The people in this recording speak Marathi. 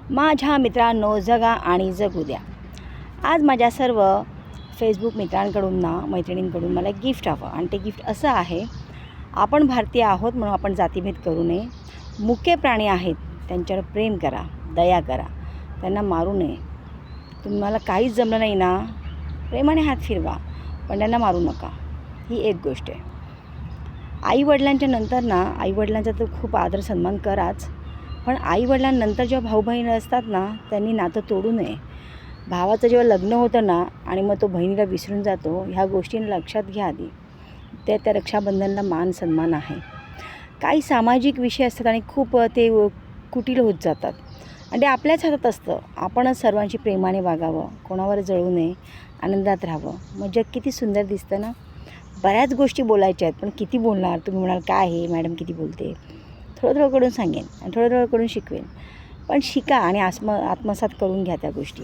माझ्या मित्रांनो, जगा आणि जगू द्या. आज माझ्या सर्व फेसबुक मित्रांकडून मैत्रिणींकडून मला गिफ्ट हवं आणि ते गिफ्ट असं आहे, आपण भारतीय आहोत म्हणून आपण जातीभेद करू नये. मुके प्राणी आहेत, त्यांच्यावर प्रेम करा, दया करा, त्यांना मारू नये. तुम्हाला काहीच जमलं नाही ना, प्रेमाने हात फिरवा, पण त्यांना मारू नका. ही एक गोष्ट आहे. आईवडिलांच्या नंतर आईवडिलांचा तर खूप आदर सन्मान कराच, पण आईवडिलांनंतर जेव्हा भाऊ बहीण असतात त्यांनी नातं तोडू नये. भावाचं जेव्हा लग्न होतं आणि मग तो बहिणीला विसरून जातो, ह्या गोष्टींना लक्षात घ्या आधी. त्या रक्षाबंधनला मान सन्मान आहे. काही सामाजिक विषय असतात आणि खूप ते कुटील होत जातात आणि ते आपल्याच हातात असतं. आपणच सर्वांशी प्रेमाने वागावं, कोणावर जळू नये, आनंदात राहावं. मग जग किती सुंदर दिसतं ना. बऱ्याच गोष्टी बोलायच्या आहेत, पण किती बोलणार. तुम्ही म्हणाल काय आहे मॅडम किती बोलते. थोडं करून सांगेन आणि थोडं करून शिकवेन, पण शिका आणि आत्मसात करून घ्या त्या गोष्टी.